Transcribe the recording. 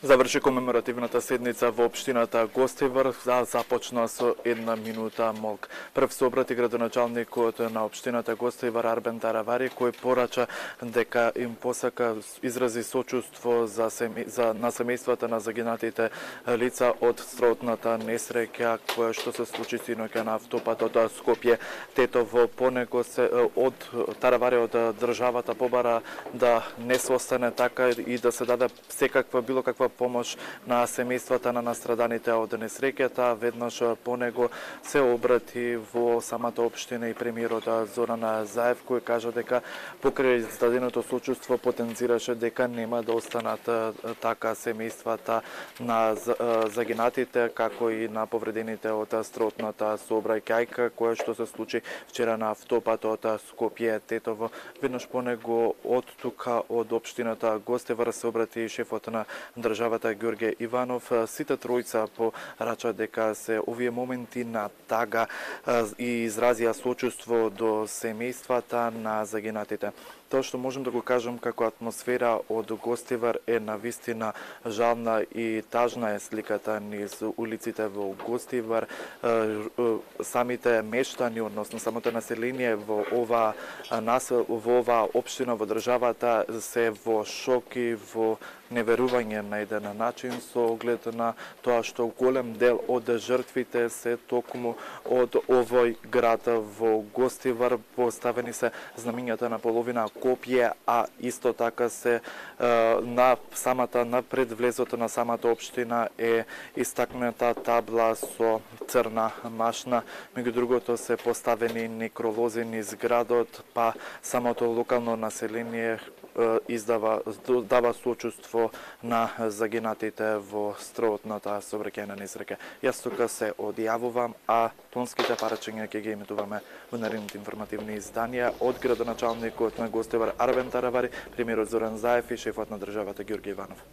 Заврши комеморативната седница во општината Гостивар, започна со 1 минута молк. Прв се обрати градоначалникот на општината Гостивар Арбен Таравари, кој порача дека им посака изрази сочувство на семејствата на загинатите лица од строутната несреќа која што се случи синоќа на автопатот Скопје Тетово. По него се од Таравари од државата побара да не се остане така и да се даде било каква помош на семејствата на настраданите од несреќата. Веднаш по него се обрати во самата општина и премиерот Зоран Заев, кој кажа дека покрај издаденото сочувство потенцираше дека нема да останат така семејствата на загинатите, како и на повредените од строутната сообраќајка која што се случи вчера на автопатот Скопје Тетово. Веднаш по него од тука од општината Гостивар се обрати шефот на државата Ѓорѓе Иванов. Сите тројца порача дека се овие моменти на тага и изразија сочувство до семејствата на загинатите. Тоа што можем да го кажам како атмосфера од Гостивар е навистина жална и тажна е сликата низ улиците во Гостивар. Самите мештани, односно самото население во оваа општина во државата се во шок и во неверување на еден начин со оглед на тоа што голем дел од жртвите се токму од овој град во Гостивар. Поставени се знамињата на половина Скопје, а исто така се на пред влезот на самата општина е истакната табла со црна машна. Меѓу другото се поставени некролози низ градот, па самото локално население дава сочувство на загинатите во строутната сообраќајна несреќа. Јас тука се одјавувам, а тонските парачења ќе ги емитуваме во наредните информативни изданија од градоначалникот на Гостивар Арбен Таравари, премиерот Зоран Заев и шефот на државата Ѓорѓе Иванов.